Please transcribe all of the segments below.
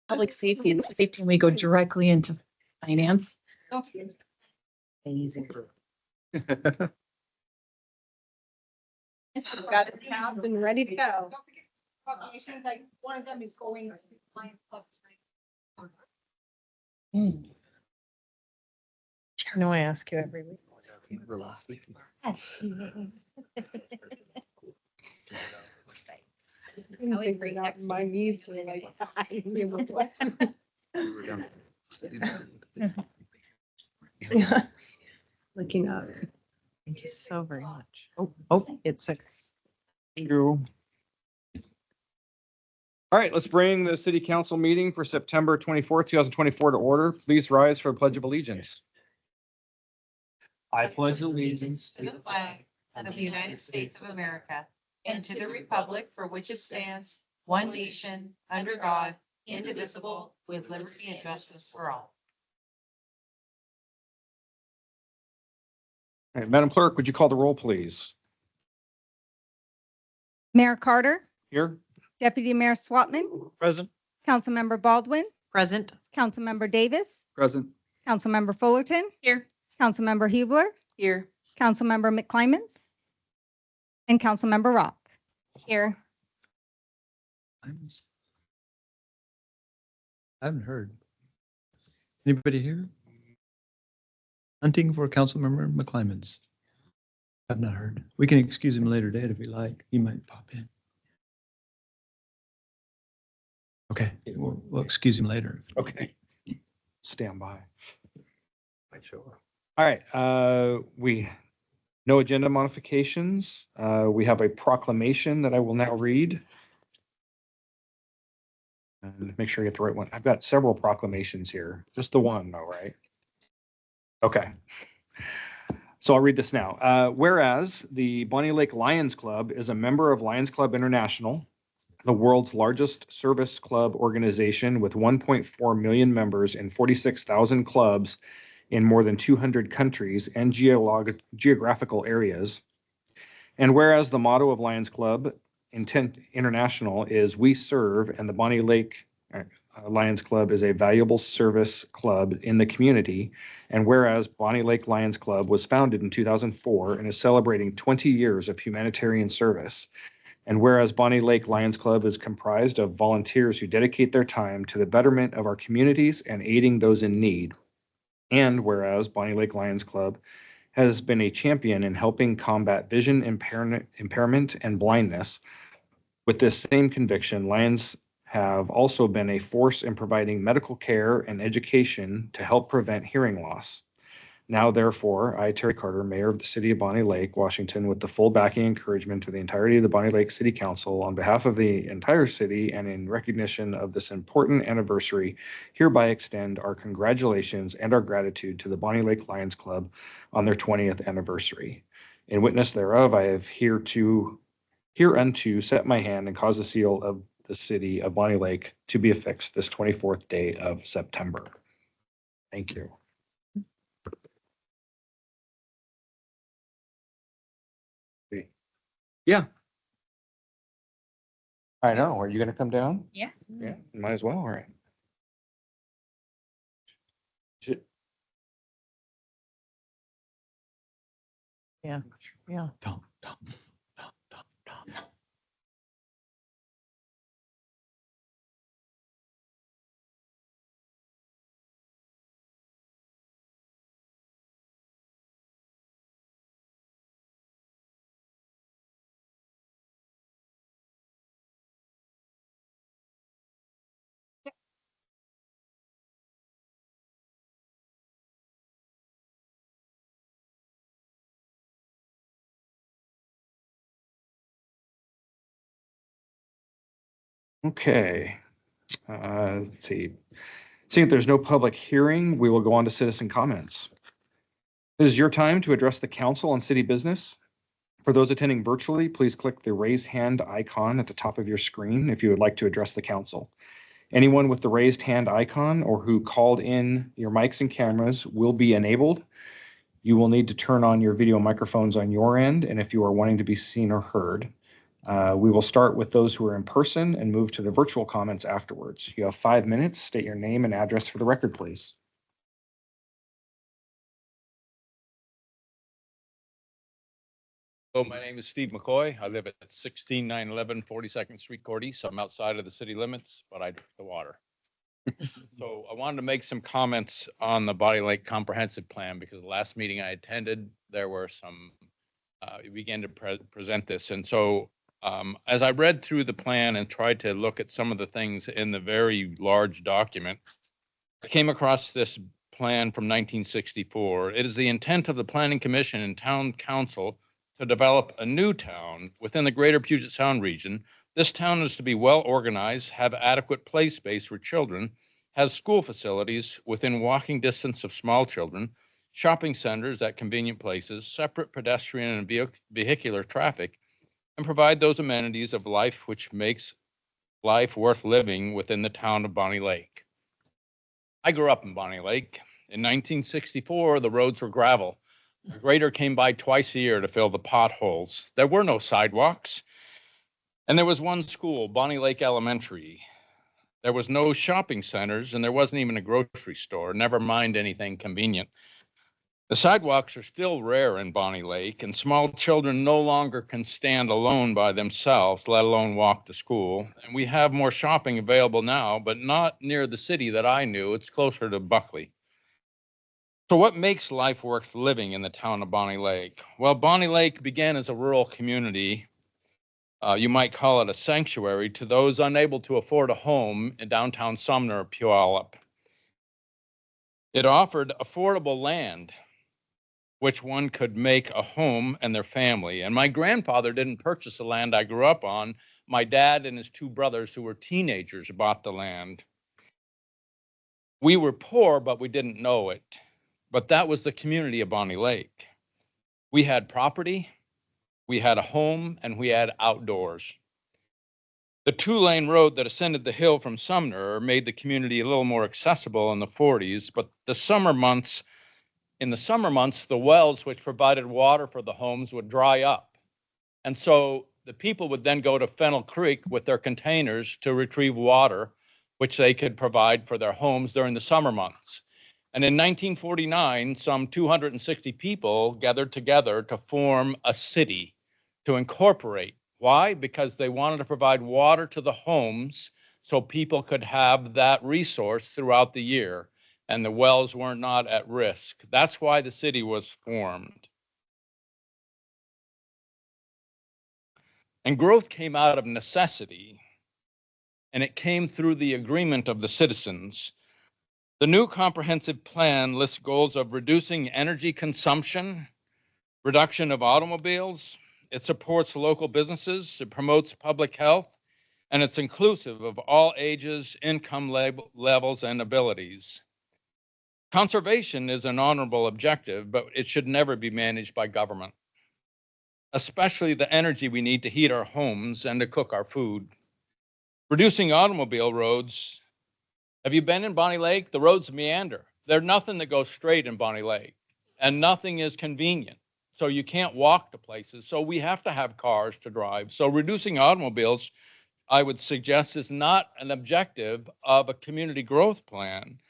public safety, and we go directly into finance. Amazing. Got it tabbed and ready to go. Like one of them is going. I know I ask you every week. Always bring up my knees were like. Looking up. Thank you so very much. Oh, it's a. Thank you. All right, let's bring the city council meeting for September 24th, 2024 to order. Please rise for the pledge of allegiance. I pledge allegiance To the flag of the United States of America and to the republic for which it stands, one nation, under God, indivisible, with liberty and justice for all. All right, Madam Clerk, would you call the roll, please? Mayor Carter, Here? Deputy Mayor Swatman, Present. Councilmember Baldwin, Present. Councilmember Davis, Present. Councilmember Fullerton, Here. Councilmember Hubler, Here. Councilmember McClymons, and Councilmember Rock. Here. I haven't heard. Anybody here? Hunting for Councilmember McClymons. I've not heard. We can excuse him later date if we like. He might pop in. Okay, we'll excuse him later. Okay. Stand by. Might show up. All right, no agenda modifications. We have a proclamation that I will now read. And make sure I get the right one. I've got several proclamations here, just the one though, right? Okay. So I'll read this now. Whereas the Bonnie Lake Lions Club is a member of Lions Club International, the world's largest service club organization with 1.4 million members in 46,000 clubs in more than 200 countries and geographical areas. And whereas the motto of Lions Club International is "We serve," and the Bonnie Lake Lions Club is a valuable service club in the community. And whereas Bonnie Lake Lions Club was founded in 2004 and is celebrating 20 years of humanitarian service. And whereas Bonnie Lake Lions Club is comprised of volunteers who dedicate their time to the betterment of our communities and aiding those in need. And whereas Bonnie Lake Lions Club has been a champion in helping combat vision impairment and blindness. With this same conviction, Lions have also been a force in providing medical care and education to help prevent hearing loss. Now, therefore, I, Terry Carter, Mayor of the City of Bonnie Lake, Washington, with the full backing and encouragement to the entirety of the Bonnie Lake City Council, on behalf of the entire city and in recognition of this important anniversary, hereby extend our congratulations and our gratitude to the Bonnie Lake Lions Club on their 20th anniversary. In witness thereof, I have hereunto set my hand and cause the seal of the city of Bonnie Lake to be affixed this 24th day of September. Thank you. Yeah. I know. Are you going to come down? Yeah. Yeah, might as well. All right. Yeah. Yeah. Tom. Okay. Let's see. Seeing that there's no public hearing, we will go on to citizen comments. This is your time to address the council on city business. For those attending virtually, please click the raise hand icon at the top of your screen if you would like to address the council. Anyone with the raised hand icon or who called in, your mics and cameras will be enabled. You will need to turn on your video microphones on your end, and if you are wanting to be seen or heard. We will start with those who are in person and move to the virtual comments afterwards. You have 5 minutes. State your name and address for the record, please. Hello, my name is Steve McCoy. I live at 16911 42nd Street, Cordy. So I'm outside of the city limits, but I drink the water. So I wanted to make some comments on the Body Lake Comprehensive Plan because the last meeting I attended, there were some, we began to present this. And so as I read through the plan and tried to look at some of the things in the very large document, I came across this plan from 1964. It is the intent of the Planning Commission and Town Council to develop a new town within the greater Puget Sound region. This town is to be well organized, have adequate play space for children, has school facilities within walking distance of small children, shopping centers at convenient places, separate pedestrian and vehicular traffic, and provide those amenities of life which makes life worth living within the town of Bonnie Lake. I grew up in Bonnie Lake. In 1964, the roads were gravel. A grader came by twice a year to fill the potholes. There were no sidewalks. And there was one school, Bonnie Lake Elementary. There was no shopping centers and there wasn't even a grocery store, never mind anything convenient. The sidewalks are still rare in Bonnie Lake and small children no longer can stand alone by themselves, let alone walk to school. And we have more shopping available now, but not near the city that I knew. It's closer to Buckley. So what makes life worth living in the town of Bonnie Lake? Well, Bonnie Lake began as a rural community. You might call it a sanctuary to those unable to afford a home in downtown Sumner or Puyallup. It offered affordable land, which one could make a home and their family. And my grandfather didn't purchase the land I grew up on. My dad and his two brothers, who were teenagers, bought the land. We were poor, but we didn't know it. But that was the community of Bonnie Lake. We had property, we had a home, and we had outdoors. The 2-lane road that ascended the hill from Sumner made the community a little more accessible in the 40s, but in the summer months, the wells which provided water for the homes would dry up. And so the people would then go to Fennel Creek with their containers to retrieve water, which they could provide for their homes during the summer months. And in 1949, some 260 people gathered together to form a city, to incorporate. Why? Because they wanted to provide water to the homes so people could have that resource throughout the year and the wells were not at risk. That's why the city was formed. And growth came out of necessity, and it came through the agreement of the citizens. The new comprehensive plan lists goals of reducing energy consumption, reduction of automobiles. It supports local businesses, it promotes public health, and it's inclusive of all ages, income levels, and abilities. Conservation is an honorable objective, but it should never be managed by government, especially the energy we need to heat our homes and to cook our food. Reducing automobile roads. Have you been in Bonnie Lake? The roads meander. There's nothing that goes straight in Bonnie Lake, and nothing is convenient. So you can't walk to places. So we have to have cars to drive. So reducing automobiles, I would suggest, is not an objective of a community growth plan.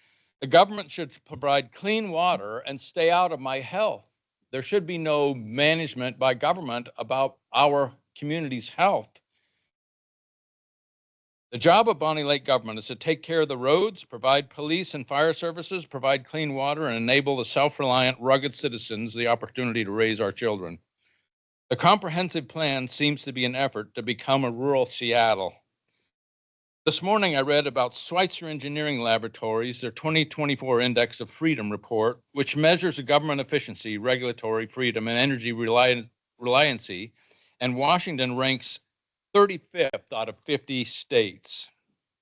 The government should provide clean water and stay out of my health. There should be no management by government about our community's health. The job of Bonnie Lake government is to take care of the roads, provide police and fire services, provide clean water, and enable the self-reliant, rugged citizens the opportunity to raise our children. The comprehensive plan seems to be an effort to become a rural Seattle. This morning I read about Schweitzer Engineering Laboratories, their 2024 Index of Freedom report, which measures government efficiency, regulatory freedom, and energy reliancy, and Washington ranks 35th out of 50 states.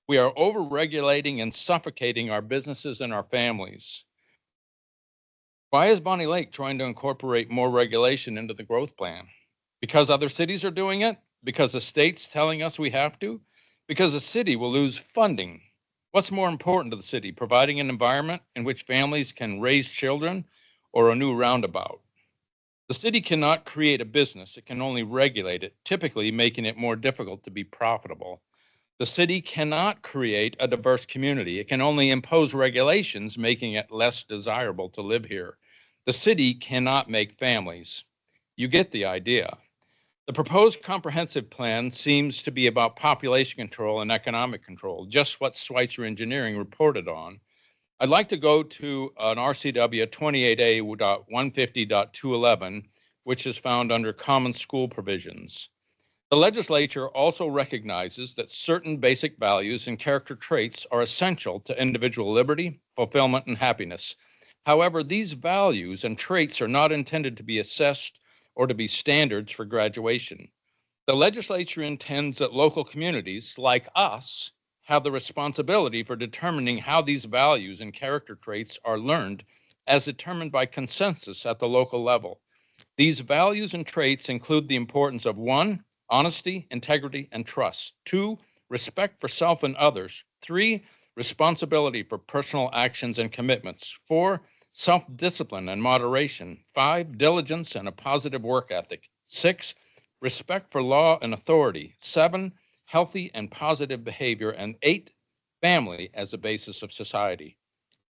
We are over-regulating and suffocating our businesses and our families. Why is Bonnie Lake trying to incorporate more regulation into the growth plan? Because other cities are doing it? Because the state's telling us we have to? Because the city will lose funding. What's more important to the city, providing an environment in which families can raise children or a new roundabout? The city cannot create a business. It can only regulate it, typically making it more difficult to be profitable. The city cannot create a diverse community. It can only impose regulations, making it less desirable to live here. The city cannot make families. You get the idea. The proposed comprehensive plan seems to be about population control and economic control, just what Schweitzer Engineering reported on. I'd like to go to an RCW 28A.150.211, which is found under common school provisions. The legislature also recognizes that certain basic values and character traits are essential to individual liberty, fulfillment, and happiness. However, these values and traits are not intended to be assessed or to be standards for graduation. The legislature intends that local communities like us have the responsibility for determining how these values and character traits are learned as determined by consensus at the local level. These values and traits include the importance of 1, honesty, integrity, and trust; 2, respect for self and others; 3, responsibility for personal actions and commitments; 4, self-discipline and moderation; 5, diligence and a positive work ethic; 6, respect for law and authority; 7, healthy and positive behavior; and 8, family as a basis of society.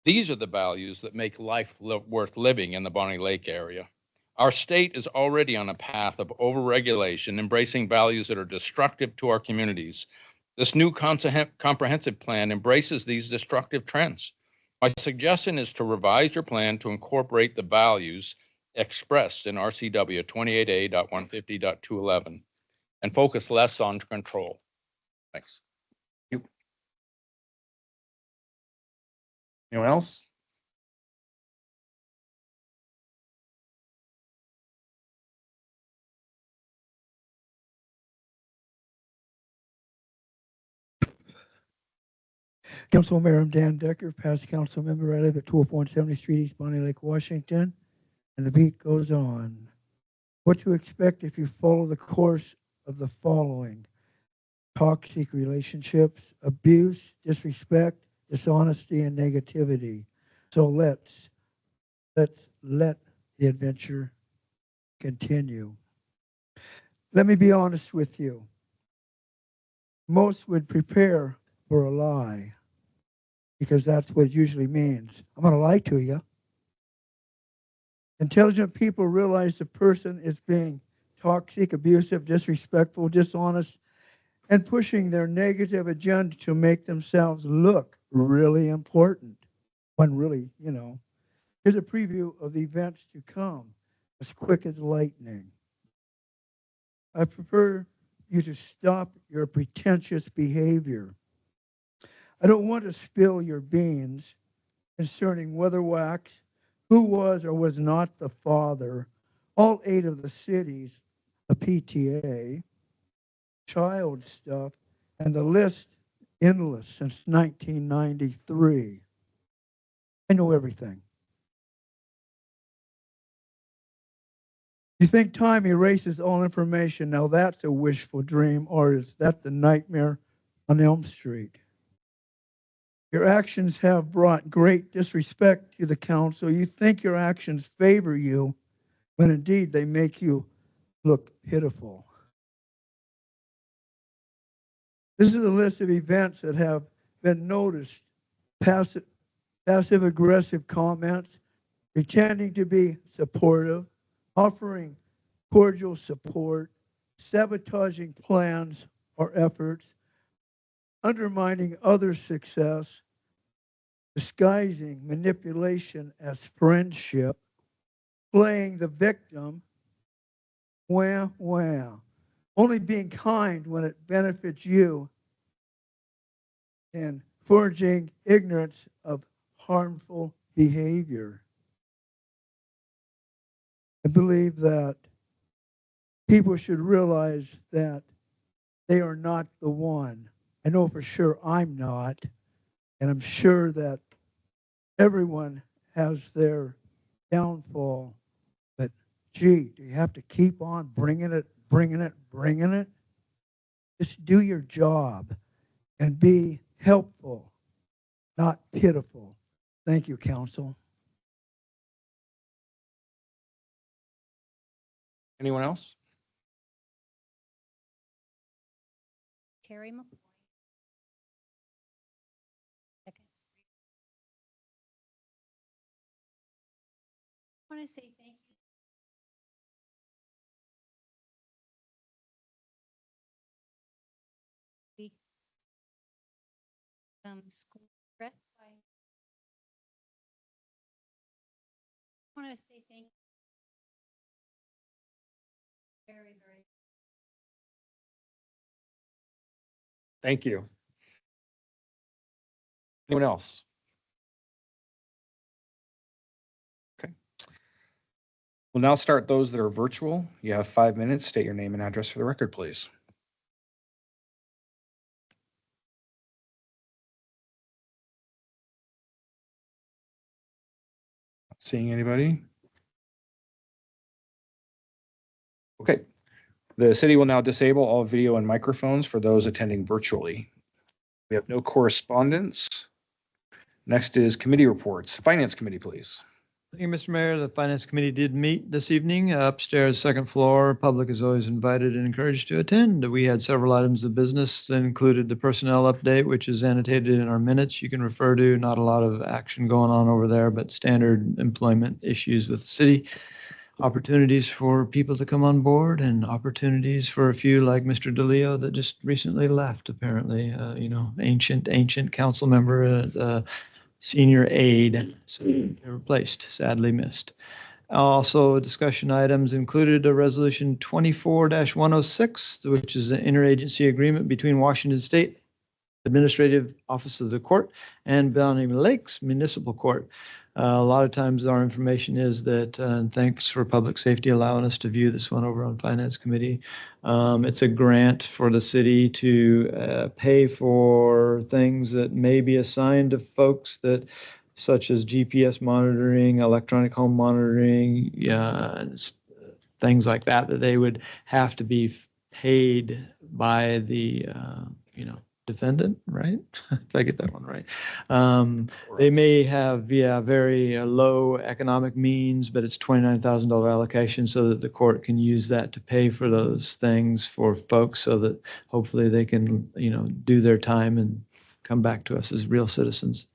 These are the values that make life worth living in the Bonnie Lake area. Our state is already on a path of overregulation, embracing values that are destructive to our communities. This new comprehensive plan embraces these destructive trends. My suggestion is to revise your plan to incorporate the values expressed in RCW 28A.150.211 and focus less on control. Thanks. Anyone else? Councilmember, I'm Dan Decker, past council member. I live at 204 70th Street, East Bonnie Lake, Washington. And the beat goes on. What to expect if you follow the course of the following: toxic relationships, abuse, disrespect, dishonesty, and negativity. So let's let the adventure continue. Let me be honest with you. Most would prepare for a lie, because that's what it usually means. I'm going to lie to you. Intelligent people realize the person is being toxic, abusive, disrespectful, dishonest, and pushing their negative agenda to make themselves look really important. When really, here's a preview of the events to come, as quick as lightning. I prefer you to stop your pretentious behavior. I don't want to spill your beans concerning weatherwax, who was or was not the father, all 8 of the cities, the PTA, child stuff, and the list endless since 1993. I know everything. You think time erases all information? Now that's a wishful dream, or is that the nightmare on Elm Street? Your actions have brought great disrespect to the council. You think your actions favor you, when indeed they make you look pitiful. This is a list of events that have been noticed: passive-aggressive comments, pretending to be supportive, offering cordial support, sabotaging plans or efforts, undermining others' success, disguising manipulation as friendship, playing the victim, only being kind when it benefits you, and forging ignorance of harmful behavior. I believe that people should realize that they are not the one. I know for sure I'm not, and I'm sure that everyone has their downfall. But gee, do you have to keep on bringing it? Just do your job and be helpful, not pitiful. Thank you, council. Anyone else? Terry McCoy. I want to say thank you. School trip. I want to say thank you. Very, very. Thank you. Anyone else? Okay. We'll now start those that are virtual. You have 5 minutes. State your name and address for the record, please. Seeing anybody? Okay. The city will now disable all video and microphones for those attending virtually. We have no correspondence. Next is committee reports. Finance Committee, please. Thank you, Mr. Mayor. The Finance Committee did meet this evening upstairs, second floor. Public is always invited and encouraged to attend. We had several items of business that included the personnel update, which is annotated in our minutes. You can refer to not a lot of action going on over there, but standard employment issues with the city. Opportunities for people to come on board and opportunities for a few like Mr. DeLeo that just recently left, apparently, ancient council member, senior aide, so replaced, sadly missed. Also, discussion items included a resolution 24-106, which is an interagency agreement between Washington State Administrative Office of the Court and Boundary Lakes Municipal Court. A lot of times our information is that, and thanks for public safety allowing us to view this one over on Finance Committee. It's a grant for the city to pay for things that may be assigned to folks that, such as GPS monitoring, electronic home monitoring, things like that, that they would have to be paid by the, defendant, right? If I get that one right. They may have, very low economic means, but it's $29,000 allocation so that the court can use that to pay for those things for folks so that hopefully they can, do their time and come back to us as real citizens.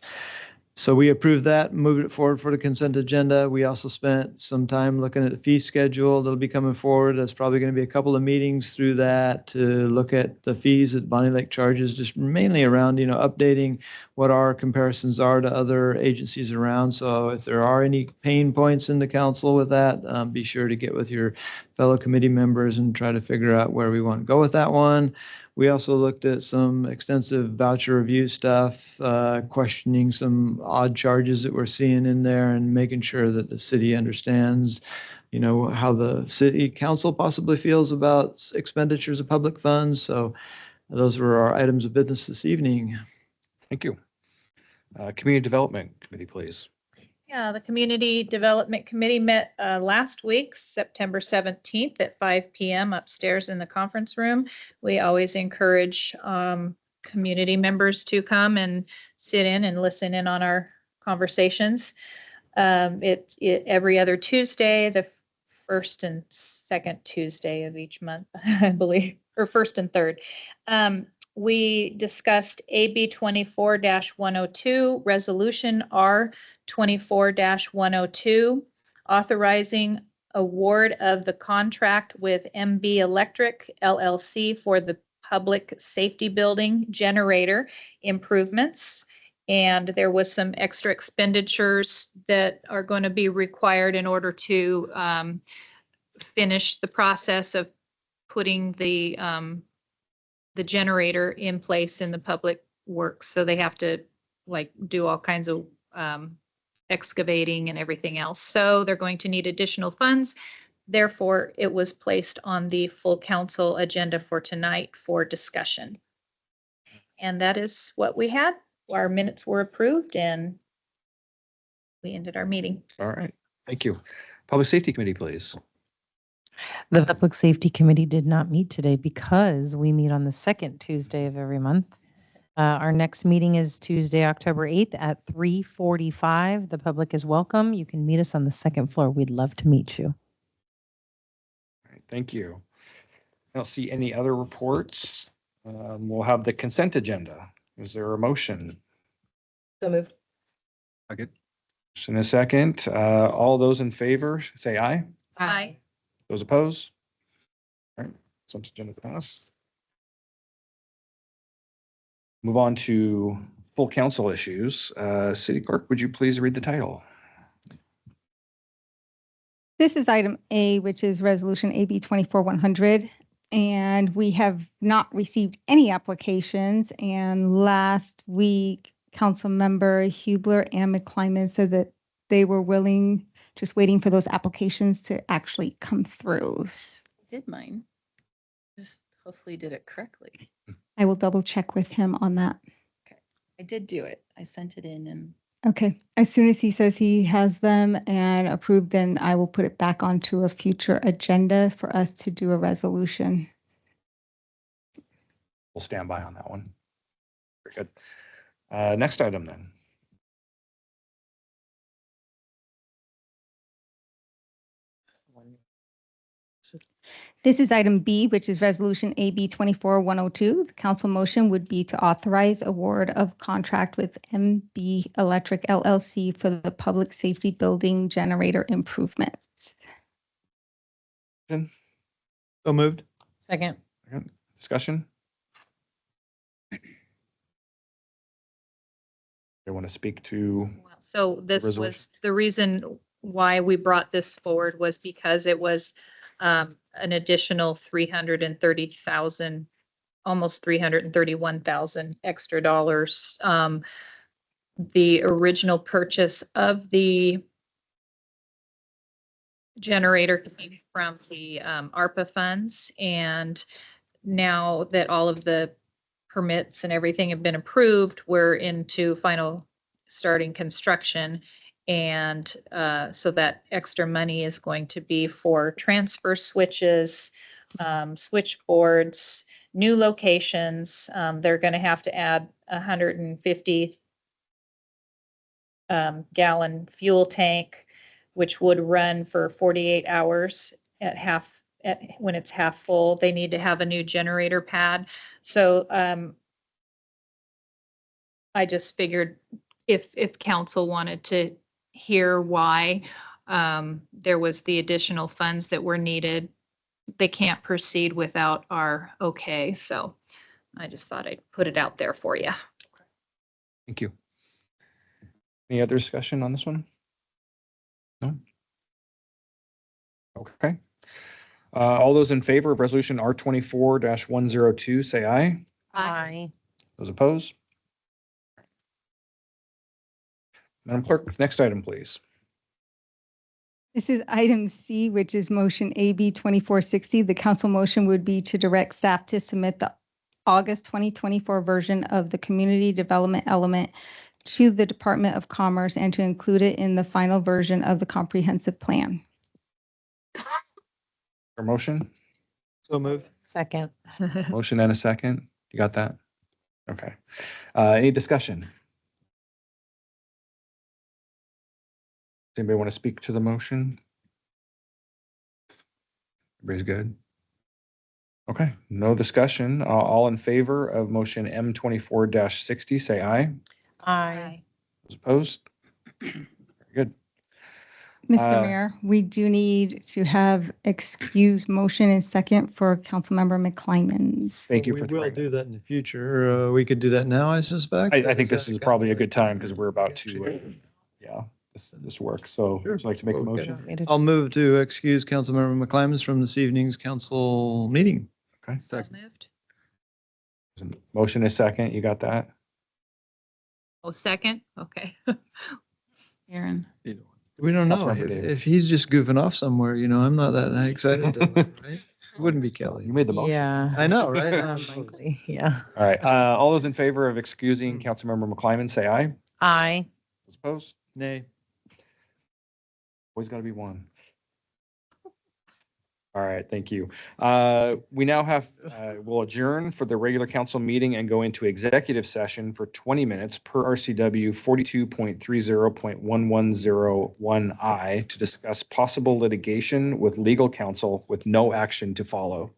So we approved that, moved it forward for the consent agenda. We also spent some time looking at the fee schedule that'll be coming forward. There's probably going to be a couple of meetings through that to look at the fees that Bonnie Lake charges, just mainly around, updating what our comparisons are to other agencies around. So if there are any pain points in the council with that, be sure to get with your fellow committee members and try to figure out where we want to go with that one. We also looked at some extensive voucher review stuff, questioning some odd charges that we're seeing in there and making sure that the city understands, how the city council possibly feels about expenditures of public funds. So those were our items of business this evening. Thank you. Community Development Committee, please. Yeah, the Community Development Committee met last week, September 17th at 5 p.m. upstairs in the conference room. We always encourage community members to come and sit in and listen in on our conversations. Every other Tuesday, the first and second Tuesday of each month, I believe, or first and third. We discussed AB 24-102, Resolution R 24-102, authorizing award of the contract with MB Electric LLC for the public safety building generator improvements. And there was some extra expenditures that are going to be required in order to finish the process of putting the generator in place in the public works. So they have to do all kinds of excavating and everything else. So they're going to need additional funds. Therefore, it was placed on the full council agenda for tonight for discussion. And that is what we had. Our minutes were approved and we ended our meeting. All right. Thank you. Public Safety Committee, please. The Public Safety Committee did not meet today because we meet on the second Tuesday of every month. Our next meeting is Tuesday, October 8th at 3:45. The public is welcome. You can meet us on the second floor. We'd love to meet you. All right. Thank you. I don't see any other reports. We'll have the consent agenda. Is there a motion? So moved. Just in a second, all those in favor, say aye. Aye. Those opposed? All right, consent agenda pass. Move on to full council issues. City Clerk, would you please read the title? This is item A, which is resolution AB 24-100. And we have not received any applications. And last week, Councilmember Hubler and McClyman said that they were willing, just waiting for those applications to actually come through. Did mine. Just hopefully did it correctly. I will double check with him on that. I did do it. I sent it in and Okay, as soon as he says he has them and approved, then I will put it back onto a future agenda for us to do a resolution. We'll stand by on that one. Very good. Next item then. This is item B, which is resolution AB 24-102. The council motion would be to authorize award of contract with MB Electric LLC for the public safety building generator improvements. So moved. Second. Discussion? They want to speak to, So this Resolution. was, the reason why we brought this forward was because it was an additional 330,000, almost 331,000 extra dollars. The original purchase of the generator came from the ARPA funds, and now that all of the permits and everything have been approved, we're into final starting construction. And so that extra money is going to be for transfer switches, switchboards, new locations. They're going to have to add 150 gallon fuel tank, which would run for 48 hours when it's half full. They need to have a new generator pad. So I just figured if council wanted to hear why there was the additional funds that were needed, they can't proceed without our okay. So I just thought I'd put it out there for you. thank you. Any other discussion on this one? No? Okay. All those in favor of resolution R24-102, say aye. Aye. Those opposed? Madam Clerk, next item, please. This is item C, which is motion AB 2460. The council motion would be to direct staff to submit the August 2024 version of the community development element to the Department of Commerce and to include it in the final version of the comprehensive plan. Your motion? So moved. Second. Motion and a second. You got that? Okay. Any discussion? Does anybody want to speak to the motion? Everybody's good? Okay, no discussion. All in favor of motion M24-60, say aye. Aye. Those opposed? Very good. Mr. Uh, Mayor, we do need to have excused motion and second for Councilmember McClymonds. Thank you We for will throwing do it. that in the future. We could do that now, I suspect. I think Is this that is kind probably a of- good time because we're about to, yeah, this works. So Sure. would you like to make a Okay. motion? I'll move to excuse Councilmember McClymonds from this evening's council meeting. Okay. So moved. Motion is second. You got that? Oh, second? Okay. Aaron. We don't know. Councilmember Davis. If he's just goofing off somewhere, I'm not that excited, to, right? It wouldn't be Kelly. You made the motion. Yeah. I know, right? Unlikely. Yeah. All right, all those in favor of excusing Councilmember McClymonds, say aye. Aye. Those opposed? Nay. Always got to be one. All right, thank you. We now have, we'll adjourn for the regular council meeting and go into executive session for 20 minutes per RCW 42.30.1101I to discuss possible litigation with legal counsel with no action to follow.